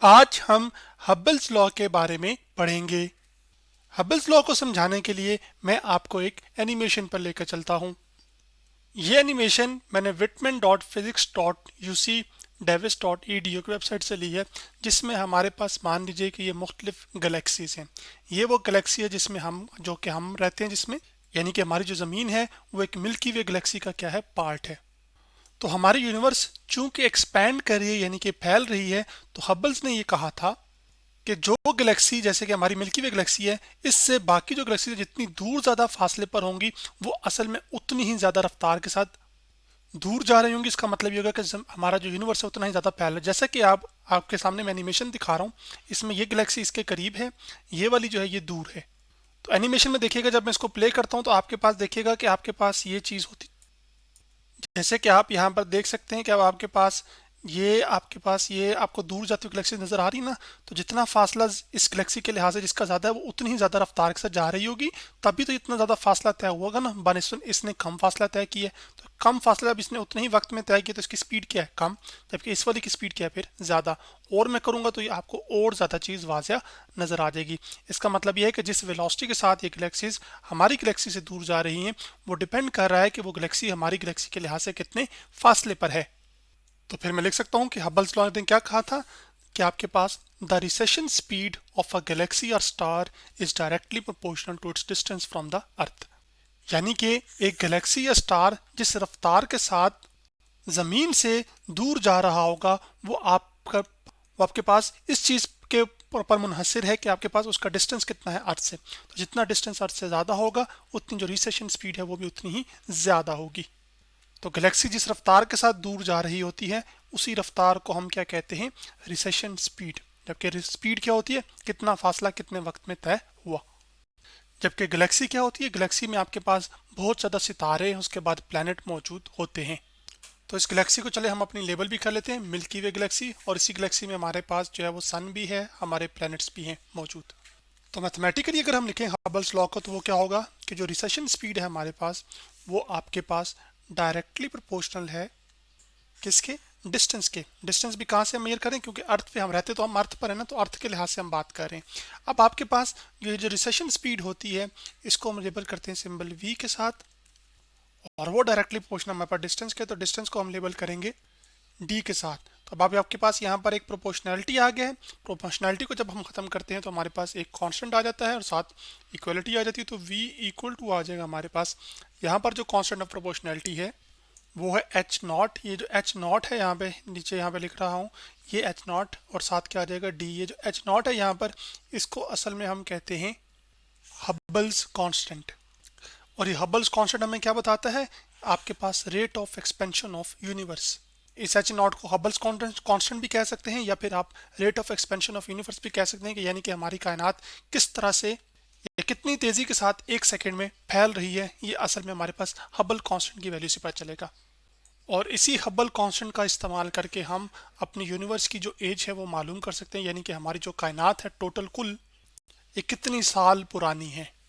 आज हम हब्बल्स लॉ के बारे में पढ़ेंगे। हब्बल्स लॉ को समझाने के लिए मैं आपको एक एनिमेशन पर लेकर चलता हूँ। ये एनिमेशन मैंने whitman.physics.uc davis.edu की वेबसाइट से ली है, जिसमें हमारे पास मान लीजिए कि ये मुख्तलिफ गैलेक्सीज हैं। ये वो गैलेक्सी है जिसमें हम रहते हैं, जिसमें यानी कि हमारी जो ज़मीन है वो एक मिल्की वे गैलेक्सी का क्या है, पार्ट है। तो हमारी यूनिवर्स चूंकि एक्सपैंड कर रही है यानी कि फैल रही है, तो हब्बल्स ने ये कहा था कि जो गैलेक्सी जैसे कि हमारी मिल्की वे गैलेक्सी है, इससे बाकी जो गैलेक्सी जितनी दूर ज़्यादा फासले पर होंगी, वो असल में उतनी ही ज़्यादा रफ्तार के साथ दूर जा रही होंगी। इसका मतलब ये होगा कि हमारा जो यूनिवर्स है उतना ही ज़्यादा फैल रहा है। जैसा कि आपके सामने मैं एनिमेशन दिखा रहा हूँ, इसमें ये गैलेक्सी इसके करीब है, ये वाली जो है ये दूर है। तो एनिमेशन में देखिएगा, जब मैं इसको प्ले करता हूँ तो आपके पास देखिएगा कि आपके पास ये चीज़ होती, जैसे कि आप यहाँ पर देख सकते हैं कि अब आपके पास ये आपको दूर जाती हुई गैलेक्सी नजर आ रही ना। तो जितना फासला इस गैलेक्सी के लिहाज से जिसका ज्यादा है, वो उतनी ही ज्यादा रफ्तार के साथ जा रही होगी। तभी तो इतना ज्यादा फासला तय हुआ होगा ना, बनस्बत इसने कम फासला तय किया है। तो कम फासला अब इसने उतने ही वक्त में तय किया, तो इसकी स्पीड क्या है, कम। जबकि इस वाली की स्पीड क्या है, फिर ज्यादा। और मैं करूंगा तो ये आपको और ज्यादा चीज वाज़िया नजर आ जाएगी। इसका मतलब यह है कि जिस वेलोसिटी के साथ ये गैलेक्सीज हमारी गैलेक्सी से दूर जा रही हैं, वो डिपेंड कर रहा है कि वो गैलेक्सी हमारी गैलेक्सी के लिहाज से कितने फासले पर है। तो फिर मैं लिख सकता हूं कि हब्बल्स लॉ ने क्या कहा था कि आपके पास the recession speed of a galaxy और star is directly proportional to its distance from the earth. यानी कि एक गैलेक्सी या स्टार जिस रफ्तार के साथ जमीन से दूर जा रहा होगा, वो आपके पास इस चीज के पर मुनहसर है कि आपके पास उसका डिस्टेंस कितना है अर्थ से। तो जितना डिस्टेंस अर्थ से ज्यादा होगा, उतनी जो रिसेशन स्पीड है वो भी उतनी ही ज्यादा होगी। तो गैलेक्सी जिस रफ्तार के साथ दूर जा रही होती है, उसी रफ्तार को हम क्या कहते हैं, रिसेशन स्पीड। जबकि स्पीड क्या होती है, कितना फासला कितने वक्त में तय हुआ। जबकि गैलेक्सी क्या होती है, गैलेक्सी में आपके पास बहुत ज़्यादा सितारे हैं, उसके बाद प्लैनेट मौजूद होते हैं। तो इस गैलेक्सी को चले हम अपनी लेबल भी कर लेते हैं, मिल्की वे गैलेक्सी। और इसी गैलेक्सी में हमारे पास जो है वो सन भी है, हमारे प्लैनेट्स भी हैं मौजूद। तो मैथमेटिकली अगर हम लिखें हबल्स लॉ को, तो वो क्या होगा कि जो रिसेशन स्पीड है हमारे पास, वो आपके पास डायरेक्टली प्रोपोर्शनल है किसके, डिस्टेंस के। डिस्टेंस भी कहाँ से हम मेजर करें, क्योंकि अर्थ पे हम रहते तो हम अर्थ पर है ना, तो अर्थ के लिहाज से हम बात कर रहे हैं। अब आपके पास जो रिसेशन स्पीड होती है, इसको हम लेबल करते हैं सिंबल v के साथ, और वो डायरेक्टली प्रोपोर्शनल हमारे पास डिस्टेंस के, तो डिस्टेंस को हम लेबल करेंगे d के साथ। तो अब आपके पास यहाँ पर एक प्रोपोर्शनैलिटी आ गया है। प्रोपोर्शनैलिटी को जब हम खत्म करते हैं तो हमारे पास एक कांस्टेंट आ जाता है और साथ इक्वलिटी आ जाती है। तो v इक्वल टू आ जाएगा हमारे पास, यहाँ पर जो कांस्टेंट ऑफ प्रोपोर्शनैलिटी है वो है एच नॉट। ये जो एच नॉट है यहाँ पे नीचे यहाँ पे लिख रहा हूँ, ये एच नॉट, और साथ क्या आ जाएगा डी। ये जो एच नॉट है यहाँ पर, इसको असल में हम कहते हैं हब्बल्स कांस्टेंट। और ये हब्बल्स कांस्टेंट हमें क्या बताता है, आपके पास rate of expansion of universe. इस एच नॉट को हब्बल्स कांस्टेंट भी कह सकते हैं, या फिर आप rate of expansion of universe भी कह सकते हैं, कि यानी कि हमारी कायनात किस तरह से या कितनी तेजी के साथ एक सेकंड में फैल रही है, ये असल में हमारे पास हब्बल कांस्टेंट की वैल्यू से पता चलेगा। और इसी हब्बल कांस्टेंट का इस्तेमाल करके हम अपनी यूनिवर्स की जो एज है वो मालूम कर सकते हैं, यानी कि हमारी जो कायनात है टोटल कुल, ये कितनी साल पुरानी है।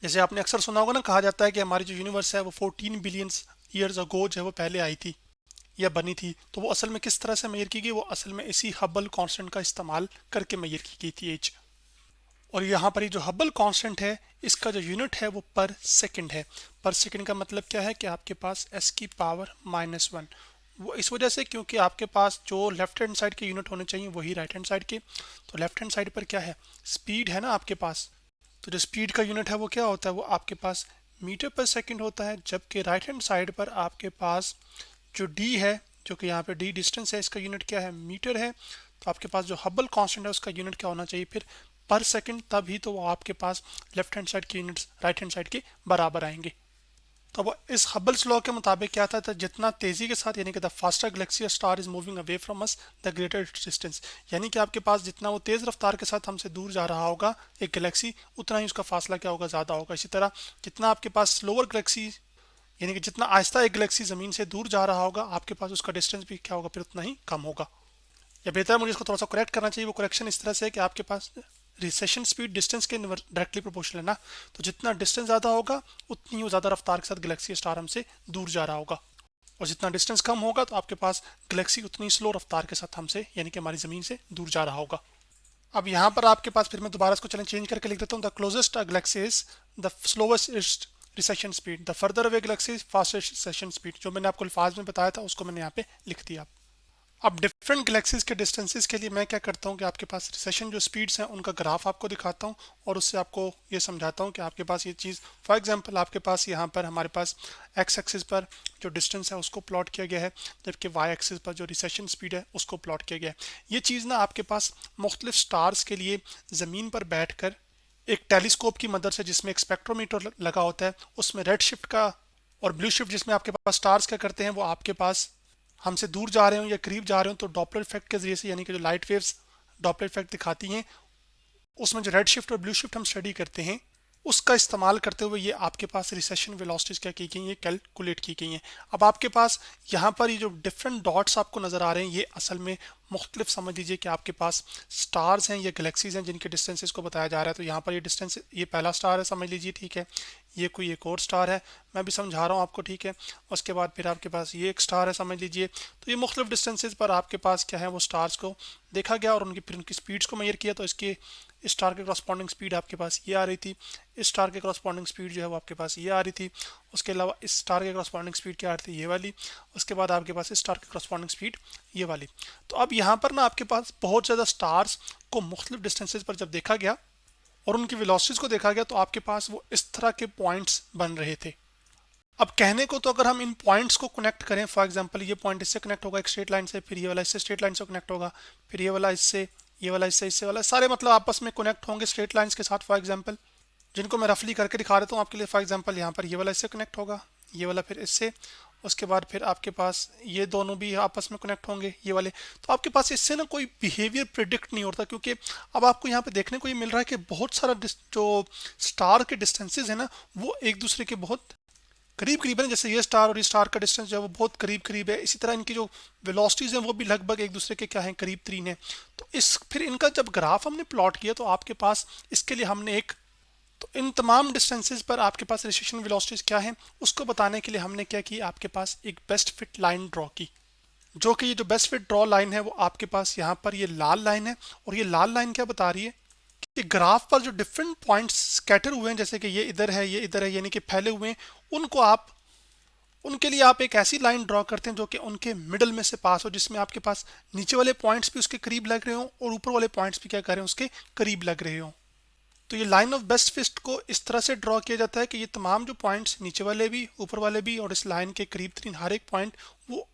जैसे आपने अक्सर सुना होगा ना, कहा जाता है कि हमारी जो यूनिवर्स है वो 14 बिलियन ईयर्स अगो जो है वो पहले आई थी या बनी थी। तो वो असल में किस तरह से मेजर की गई, वो असल में इसी हब्बल कांस्टेंट का इस्तेमाल करके मेजर की गई थी एज। और यहाँ पर ये जो हब्बल कांस्टेंट है, इसका जो यूनिट है वो पर सेकंड है। पर सेकंड का मतलब क्या है कि आपके पास s की पावर -1। वो इस वजह से क्योंकि आपके पास जो लेफ्ट हैंड साइड के यूनिट होने चाहिए वही राइट हैंड साइड के। तो लेफ्ट हैंड साइड पर क्या है, स्पीड है ना आपके पास। तो जो स्पीड का यूनिट है वो क्या होता है, वो आपके पास मीटर पर सेकंड होता है। जबकि राइट हैंड साइड पर आपके पास जो d है, जो कि यहाँ पे d डिस्टेंस है, इसका यूनिट क्या है, मीटर है। तो आपके पास जो हब्बल कांस्टेंट है उसका यूनिट क्या होना चाहिए फिर, पर सेकंड। तभी तो वो आपके पास लेफ्ट हैंड साइड के यूनिट्स राइट हैंड साइड के बराबर आएंगे। तो अब इस हब्बल्स लॉ के मुताबिक क्या था, जितना तेजी के साथ, यानी कि the faster Galaxy star is moving away from us the greater it's distance. यानी कि आपके पास जितना वो तेज रफ्तार के साथ हमसे दूर जा रहा होगा एक गैलेक्सी, उतना ही उसका फासला क्या होगा, ज्यादा होगा। इसी तरह जितना आपके पास स्लोअर गैलेक्सी, यानी कि जितना आहिस्ता एक गैलेक्सी जमीन से दूर जा रहा होगा, आपके पास उसका डिस्टेंस भी क्या होगा, फिर उतना ही कम होगा। या बेहतर है मुझे इसको थोड़ा सा करेक्ट करना चाहिए, वो करेक्शन इस तरह से है कि आपके पास रिसेशन स्पीड डिस्टेंस के डायरेक्टली प्रोपोर्शनल है ना। तो जितना डिस्टेंस ज़्यादा होगा, उतनी वो ज़्यादा रफ्तार के साथ गैलेक्सी स्टार हमसे दूर जा रहा होगा। और जितना डिस्टेंस कम होगा तो आपके पास गैलेक्सी उतनी स्लो रफ्तार के साथ हमसे यानी कि हमारी ज़मीन से दूर जा रहा होगा। अब यहाँ पर आपके पास फिर मैं दोबारा इसको चेंज करके लिख देता हूँ, the closest Galaxy is the slowest recession speed, the further away Galaxy fastest recession speed. जो मैंने आपको अल्फाज में बताया था उसको मैंने यहाँ पे लिख दिया। अब डिफरेंट गैलेक्सीज के डिस्टेंसेस के लिए मैं क्या करता हूँ कि आपके पास रिसेशन जो स्पीड्स हैं उनका ग्राफ आपको दिखाता हूँ और उससे आपको ये समझाता हूँ कि आपके पास ये चीज़, फॉर एग्जांपल आपके पास यहाँ पर हमारे पास एक्स एक्सिस पर जो डिस्टेंस है उसको प्लॉट किया गया है, जबकि वाई एक्सिस पर जो रिसेशन स्पीड है उसको प्लॉट किया गया है। ये चीज़ ना आपके पास मुख्तलिफ स्टार्स के लिए ज़मीन पर बैठ कर एक टेलीस्कोप की मदद से, जिसमें एक स्पेक्ट्रोमीटर लगा होता है, उसमें रेड शिफ्ट का और ब्लू शिफ्ट, जिसमें आपके पास स्टार्स क्या करते हैं वो आपके पास हमसे दूर जा रहे हो या करीब जा रहे हो तो डॉपलर इफेक्ट के जरिए से, यानी कि जो लाइट वेव्स डॉपलर इफेक्ट दिखाती हैं, उसमें जो रेड शिफ्ट और ब्लू शिफ्ट हम स्टडी करते हैं उसका इस्तेमाल करते हुए ये आपके पास रिसेशन वेलोसिटीज क्या की गई हैं, कैलकुलेट की गई हैं। अब आपके पास यहाँ पर ये जो डिफरेंट डॉट्स आपको नज़र आ रहे हैं ये असल में मुख्तलिफ, समझ लीजिए कि आपके पास स्टार्स हैं या गैलेक्सीज हैं जिनके डिस्टेंसेस को बताया जा रहा है। तो यहाँ पर ये डिस्टेंस, ये पहला स्टार है समझ लीजिए, ठीक है, ये कोई एक और स्टार है, मैं भी समझा रहा हूँ आपको, ठीक है। उसके बाद फिर आपके पास ये एक स्टार है समझ लीजिए। तो ये मुख्तलिफ डिस्टेंसेज पर आपके पास क्या है वो स्टार्स को देखा गया और उनकी फिर उनकी स्पीड्स को मेजर किया। तो इसके इस स्टार के करस्पॉन्डिंग स्पीड आपके पास ये आ रही थी, इस स्टार के करस्पॉन्डिंग स्पीड जो है वो आपके पास ये आ रही थी, उसके अलावा इस स्टार के करस्पॉन्डिंग स्पीड क्या आ रही थी, ये वाली, उसके बाद आपके पास इस स्टार के करस्पॉन्डिंग स्पीड ये वाली। तो अब यहाँ पर ना आपके पास बहुत ज़्यादा स्टार्स को मुख्तलिफ डिस्टेंसेज पर जब देखा गया और उनकी वेलोसिटीज को देखा गया तो आपके पास वो इस तरह के पॉइंट्स बन रहे थे। अब कहने को तो अगर हम इन पॉइंट्स को कनेक्ट करें, फॉर एग्जांपल ये पॉइंट इससे कनेक्ट होगा एक स्ट्रेट लाइन से, फिर ये वाला इससे स्ट्रेट लाइन से कनेक्ट होगा, फिर ये वाला इससे, ये वाला इससे, इससे वाला, सारे मतलब आपस में कनेक्ट होंगे स्ट्रेट लाइंस के साथ, फॉर एग्जांपल जिनको मैं रफली करके दिखा देता हूँ आपके लिए। फॉर एग्जांपल यहाँ पर ये वाला इससे कनेक्ट होगा, ये वाला फिर इससे, उसके बाद फिर आपके पास ये दोनों भी आपस में कनेक्ट होंगे ये वाले। तो आपके पास इससे ना कोई बिहेवियर प्रिडिक्ट नहीं होता, क्योंकि अब आपको यहाँ पे देखने को ये मिल रहा है कि बहुत सारा जो स्टार के डिस्टेंसेज है ना वो एक दूसरे के बहुत करीब करीब है ना। जैसे ये स्टार और ये स्टार का डिस्टेंस जो है वो बहुत करीब करीब है, इसी तरह इनकी जो वेलोसिटीज हैं वो भी लगभग एक दूसरे के क्या हैं, करीब तरीन है। तो इस फिर इनका जब ग्राफ हमने प्लॉट किया तो आपके पास इसके लिए हमने एक, तो इन तमाम डिस्टेंसेज पर आपके पास रिसेशन वेलोसिटीज क्या है उसको बताने के लिए हमने क्या किया, आपके पास एक बेस्ट फिट लाइन ड्रॉ की, जो कि ये जो बेस्ट फिट ड्रॉ लाइन है वो आपके पास यहाँ पर ये लाल लाइन है। और ये लाल लाइन क्या बता रही है कि ग्राफ पर जो डिफरेंट पॉइंट्स स्कैटर हुए हैं, जैसे कि ये इधर है ये इधर है, यानी कि फैले हुए हैं, उनको आप, उनके लिए आप एक ऐसी लाइन ड्रॉ करते हैं जो कि उनके मिडल में से पास हो, जिसमें आपके पास नीचे वाले पॉइंट्स भी उसके करीब लग रहे हो और ऊपर वाले पॉइंट्स भी क्या कर रहे हैं उसके करीब लग रहे हो। तो ये लाइन ऑफ बेस्ट फिट को इस तरह से ड्रॉ किया जाता है कि ये तमाम जो पॉइंट्स नीचे वाले भी ऊपर वाले भी और इस लाइन के करीब तरीन हर एक पॉइंट वो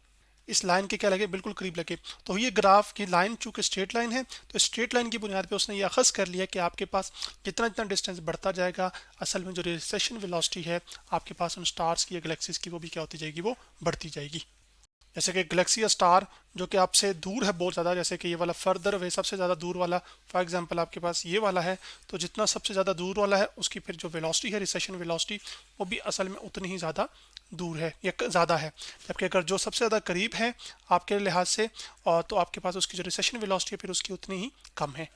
इस लाइन के क्या लगे, बिल्कुल करीब लगे। तो ये ग्राफ की लाइन चूंकि स्ट्रेट लाइन है तो स्ट्रेट लाइन की बुनियाद पे उसने ये अखज़ कर लिया कि आपके पास जितना जितना डिस्टेंस बढ़ता जाएगा असल में जो रिसेशन वेलोसिटी है आपके पास उन स्टार्स की या गैलेक्सीज की वो भी क्या होती जाएगी, वो बढ़ती जाएगी। जैसे कि गैलेक्सी या स्टार जो कि आपसे दूर है बहुत ज़्यादा, जैसे कि ये वाला फर्दर वे सबसे ज़्यादा दूर वाला, फॉर एग्जांपल आपके पास ये वाला है, तो जितना सबसे ज़्यादा दूर वाला है उसकी फिर जो वेलोसिटी है रिसेशन वेलोसिटी वो भी असल में उतनी ही ज़्यादा दूर है या ज़्यादा है। जबकि अगर जो सबसे ज़्यादा करीब है आपके लिहाज से और तो आपके पास उसकी जो रिसेशन वेलोसिटी है फिर उसकी उतनी ही कम है।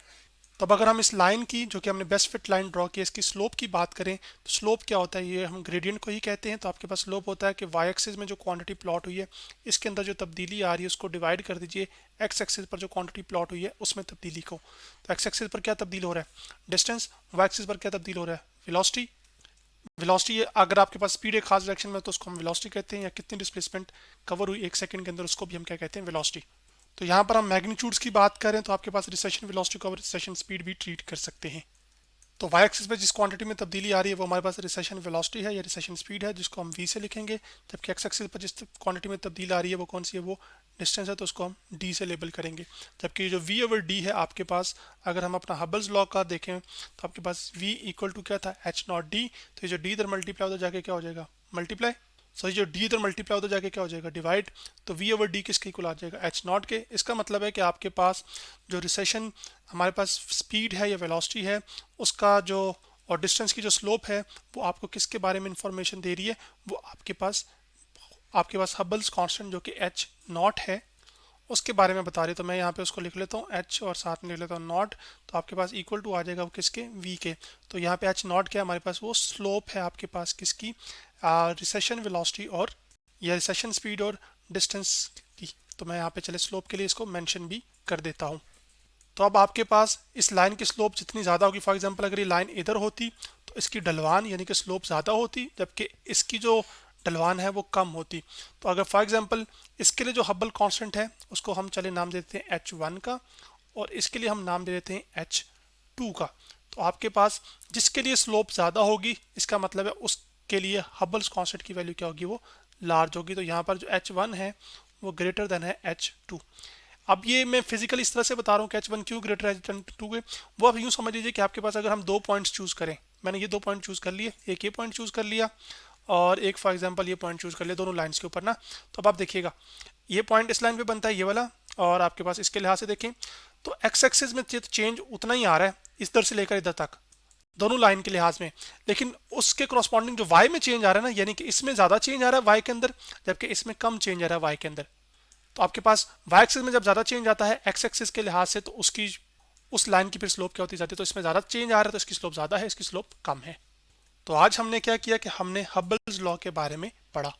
तो अब अगर हम इस लाइन की जो कि हमने बेस्ट फिट लाइन ड्रॉ की इसकी स्लोप की बात करें तो स्लोप क्या होता है, ये हम ग्रेडियंट को ही कहते हैं। तो आपके पास स्लोप होता है कि वाई एक्सिस में जो क्वांटिटी प्लॉट हुई है इसके अंदर जो तब्दीली आ रही है उसको डिवाइड कर दीजिए एक्स एक्सिस पर जो क्वांटिटी प्लॉट हुई है उसमें तब्दीली को। तो एक्स एक्सिस पर क्या तब्दील हो रहा है, डिस्टेंस, वाई एक्सिस पर क्या तब्दील हो रहा है, वेलोसिटी। वेलोसिटी अगर आपके पास स्पीड एक खास डायरेक्शन में तो उसको हम वेलोसिटी कहते हैं, या कितनी डिस्प्लेसमेंट कवर हुई एक सेकंड के अंदर उसको भी हम क्या कहते हैं, वेलोसिटी। तो यहाँ पर हम मैग्नीट्यूड्स की बात करें तो आपके पास रिसेशन वेलोसिटी को रिसेशन स्पीड भी ट्रीट कर सकते हैं। तो वाई एक्सिस पे जिस क्वांटिटी में तब्दीली आ रही है वो हमारे पास रिसेशन वेलोसिटी है या रिसेशन स्पीड है जिसको हम वी से लिखेंगे, जबकि एक्स एक्सिस पर जिस क्वांटिटी में तब्दीली आ रही है वो कौन सी है, वो डिस्टेंस है, तो उसको हम डी से लेबल करेंगे। जबकि जो वी ओवर डी है आपके पास अगर हम अपना हबल्स लॉ का देखें तो आपके पास वी इक्वल टू क्या था, एच नॉट डी। तो ये जो डी इधर मल्टीप्लाई होता जाके क्या हो जाएगा, मल्टीप्लाई, सॉरी जो डी इधर मल्टीप्लाई होता जाके क्या हो जाएगा, डिवाइड। तो वी ओवर डी किसके इक्वल आ जाएगा, एच नॉट के। इसका मतलब है कि आपके पास जो रिसेशन हमारे पास स्पीड है या वेलोसिटी है उसका जो और डिस्टेंस की जो स्लोप है वो आपको किसके बारे में इंफॉर्मेशन दे रही है, वो आपके पास हबल्स कांस्टेंट जो कि एच नॉट है उसके बारे में बता रही है। तो मैं यहाँ पे उसको लिख लेता हूँ एच और साथ में लिख लेता हूँ नॉट। तो आपके पास इक्वल टू आ जाएगा वो किसके, वी के। तो यहाँ पे एच नॉट क्या है हमारे पास, वो स्लोप है आपके पास किसकी, रिसेशन वेलोसिटी और या सेशन स्पीड और डिस्टेंस की। तो मैं यहाँ पे चले स्लोप के लिए इसको मेंशन भी कर देता हूँ। तो अब आपके पास इस लाइन की स्लोप जितनी ज़्यादा होगी, फॉर एग्जांपल अगर ये लाइन इधर होती तो इसकी ढलवान यानी कि स्लोप ज़्यादा होती, जबकि इसकी जो ढलवान है वो कम होती। तो अगर फॉर एग्जांपल इसके लिए जो हब्बल कांस्टेंट है उसको हम चले नाम देते हैं h1 का, और इसके लिए हम नाम दे देते हैं h2 का। तो आपके पास जिसके लिए स्लोप ज़्यादा होगी इसका मतलब है उसके लिए हब्बल्स कांस्टेंट की वैल्यू क्या होगी, वो लार्ज होगी। तो यहाँ पर जो h1 है वो ग्रेटर देन है h2। अब ये मैं फिजिकल इस तरह से बता रहा हूँ कि h1 क्यों ग्रेटर है h2 के, वो आप यूँ समझ लीजिए कि आपके पास अगर हम दो पॉइंट्स चूज़ करें, मैंने ये दो पॉइंट चूज़ कर लिए, एक ये पॉइंट चूज़ कर लिया और एक फॉर एग्जांपल ये पॉइंट चूज़ कर लिया दोनों लाइंस के ऊपर ना। तो अब आप देखिएगा ये पॉइंट इस लाइन पे बनता है ये वाला, और आपके पास इसके लिहाज से देखें तो एक्स एक्सिस में चेंज उतना ही आ रहा है इधर से लेकर इधर तक दोनों लाइन के लिहाज में, लेकिन उसके करस्पॉन्डिंग जो वाई में चेंज आ रहा है ना, यानी कि इसमें ज़्यादा चेंज आ रहा है वाई के अंदर, जबकि इसमें कम चेंज आ रहा है वाई के अंदर। तो आपके पास वाई एक्सिस में जब ज़्यादा चेंज आता है एक्स एक्सिस के लिहाज से, तो उसकी उस लाइन की फिर स्लोप क्या होती जाती है, तो इसमें ज़्यादा चेंज आ रहा है तो इसकी स्लोप ज़्यादा है, इसकी स्लोप कम है। तो आज हमने क्या किया कि हमने हब्बल्स लॉ के बारे में पढ़ा।